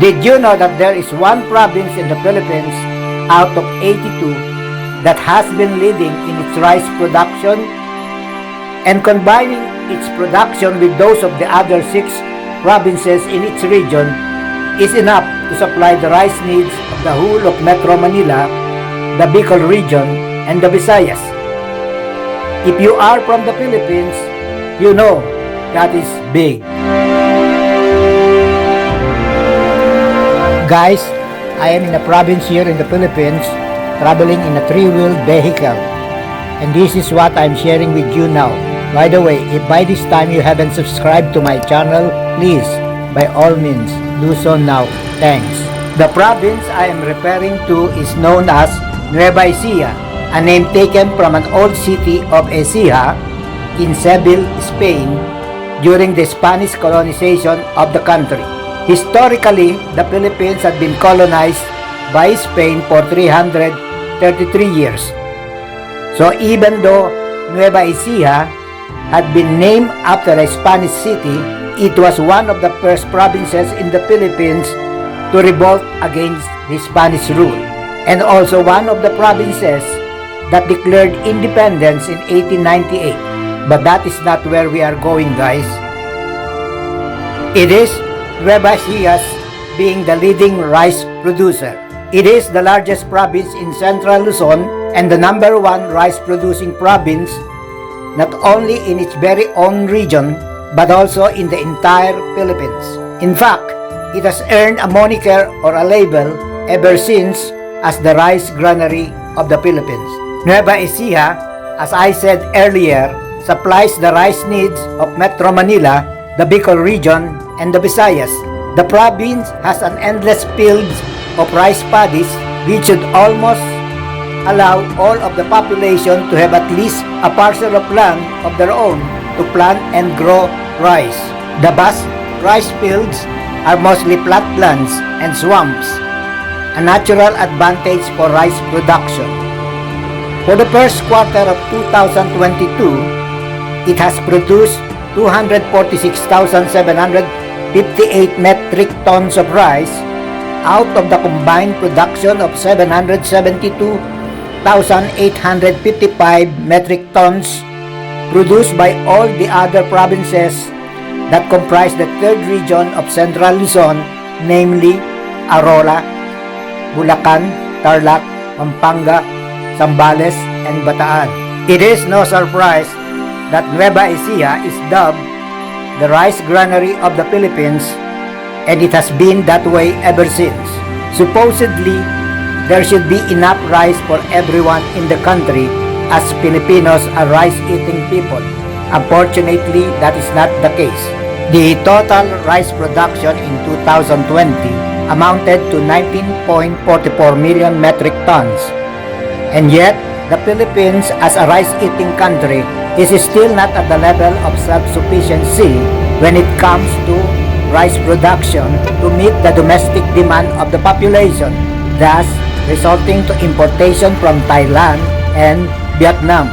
Did you know that there is one province in the Philippines out of 82 that has been leading in its rice production and combining its production with those of the other 6 provinces in its region is enough to supply the rice needs of the whole of Metro Manila, the Bicol region, and the Visayas? If you are from the Philippines, you know that is big. Guys, I am in a province here in the Philippines, traveling in a 3-wheeled vehicle. And this is what I'm sharing with you now. By the way, if by this time you haven't subscribed to my channel, please, by all means, do so now. Thanks. The province I am referring to is known as Nueva Ecija, a name taken from an old city of Ecija in Seville, Spain, during the Spanish colonization of the country. Historically, the Philippines had been colonized by Spain for 333 years. So even though Nueva Ecija had been named after a Spanish city, it was one of the first provinces in the Philippines to revolt against the Spanish rule, and also one of the provinces that declared independence in 1898. But that is not where we are going, guys. It is Nueva Ecija being the leading rice producer. It is the largest province in Central Luzon and the #1 rice producing province, not only in its very own region but also in the entire Philippines. In fact, it has earned a moniker or a label ever since as the Rice Granary of the Philippines. Nueva Ecija, as I said earlier, supplies the rice needs of Metro Manila, the Bicol region, and the Visayas. The province has an endless fields of rice paddies which should almost allow all of the population to have at least a parcel of land of their own to plant and grow rice. The vast rice fields are mostly flatlands and swamps, a natural advantage for rice production. For the first quarter of 2022, it has produced 246,758 metric tons of rice out of the combined production of 772,855 metric tons produced by all the other provinces that comprise the 3rd region of Central Luzon, namely Aurora, Bulacan, Tarlac, Pampanga, Zambales, and Bataan. It is no surprise that Nueva Ecija is dubbed the Rice Granary of the Philippines, and it has been that way ever since. Supposedly, there should be enough rice for everyone in the country, as Filipinos are rice-eating people. Unfortunately, that is not the case. The total rice production in 2020 amounted to 19.44 million metric tons. And yet, the Philippines as a rice-eating country is still not at the level of self-sufficiency when it comes to rice production to meet the domestic demand of the population, thus resulting to importation from Thailand and Vietnam.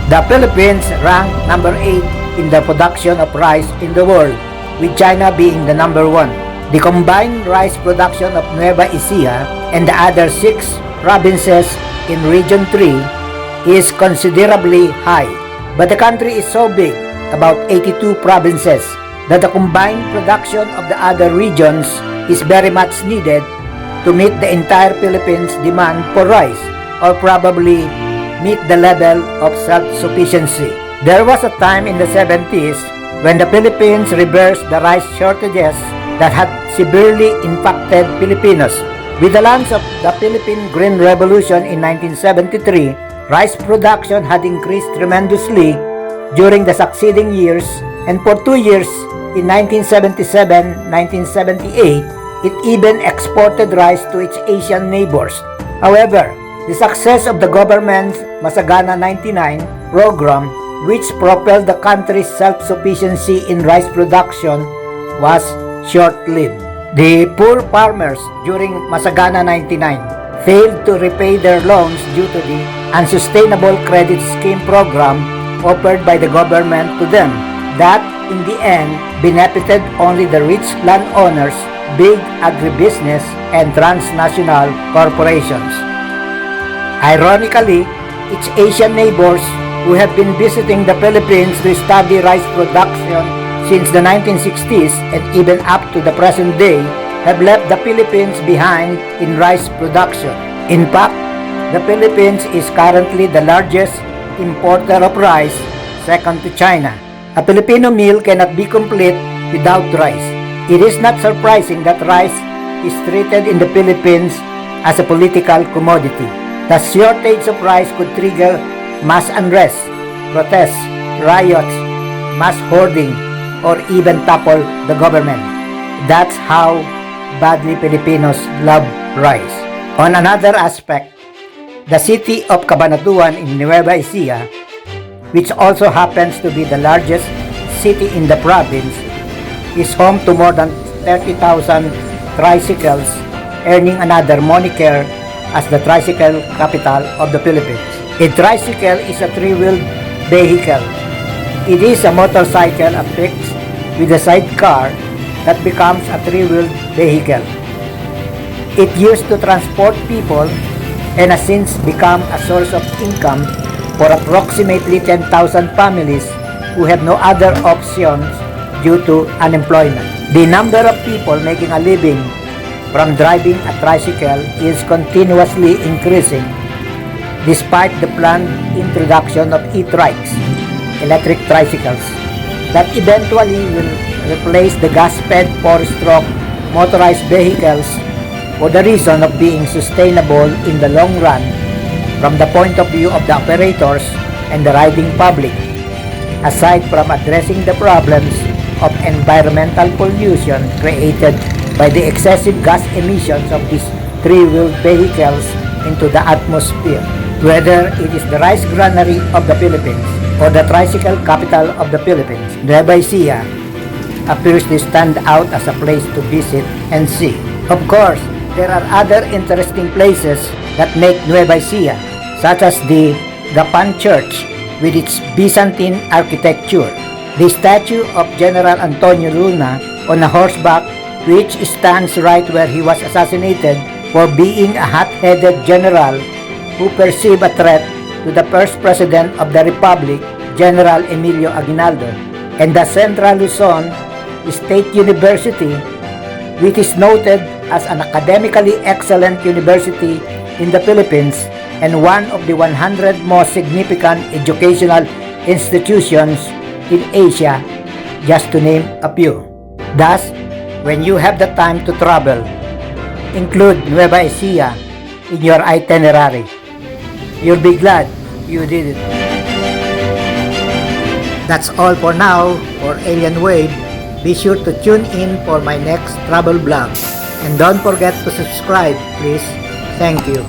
The Philippines rank number 8 in the production of rice in the world, with China being the #1. The combined rice production of Nueva Ecija and the other 6 provinces in Region 3 is considerably high. But the country is so big, about 82 provinces, that the combined production of the other regions is very much needed to meet the entire Philippines' demand for rice, or probably meet the level of self-sufficiency. There was a time in the 70s when the Philippines reversed the rice shortages that had severely impacted Filipinos. With the launch of the Philippine Green Revolution in 1973, rice production had increased tremendously during the succeeding years, and for 2 years, in 1977-1978, it even exported rice to its Asian neighbors. However, the success of the government's Masagana 99 program, which propelled the country's self-sufficiency in rice production, was short-lived. The poor farmers during Masagana 99 failed to repay their loans due to the unsustainable credit scheme program offered by the government to them that in the end benefited only the rich landowners big agribusiness and transnational corporations. Ironically, its Asian neighbors who have been visiting the Philippines to study rice production since the 1960s and even up to the present day have left the Philippines behind in rice production. In fact, the Philippines is currently the largest importer of rice, second to China. A Filipino meal cannot be complete without rice. It is not surprising that rice is treated in the Philippines as a political commodity. The shortage of rice could trigger mass unrest, protests, riots, mass hoarding, or even topple the government. That's how badly Filipinos love rice. On another aspect, the city of Cabanatuan in Nueva Ecija, which also happens to be the largest city in the province, is home to more than 30,000 tricycles, earning another moniker as the Tricycle Capital of the Philippines. A tricycle is a three-wheeled vehicle. It is a motorcycle affixed with a sidecar that becomes a three-wheeled vehicle. It used to transport people and has since become a source of income for approximately 10,000 families who have no other options due to unemployment. The number of people making a living from driving a tricycle is continuously increasing despite the planned introduction of E-trikes, electric tricycles, that eventually will replace the gas-fed four-stroke motorized vehicles for the reason of being sustainable in the long run from the point of view of the operators and the riding public, aside from addressing the problems of environmental pollution created by the excessive gas emissions of these three-wheeled vehicles into the atmosphere. Whether it is the Rice Granary of the Philippines or the Tricycle Capital of the Philippines, Nueva Ecija appears to stand out as a place to visit and see. Of course, there are other interesting places that make Nueva Ecija, such as the Gapan Church with its Byzantine architecture, the statue of General Antonio Luna on a horseback which stands right where he was assassinated for being a hot-headed general who perceived a threat to the first president of the Republic, General Emilio Aguinaldo, and the Central Luzon State University, which is noted as an academically excellent university in the Philippines and one of the 100 most significant educational institutions in Asia, just to name a few. Thus, when you have the time to travel, include Nueva Ecija in your itinerary. You'll be glad you did it. That's all for now for Alien Wave. Be sure to tune in for my next travel vlog. And don't forget to subscribe, please. Thank you.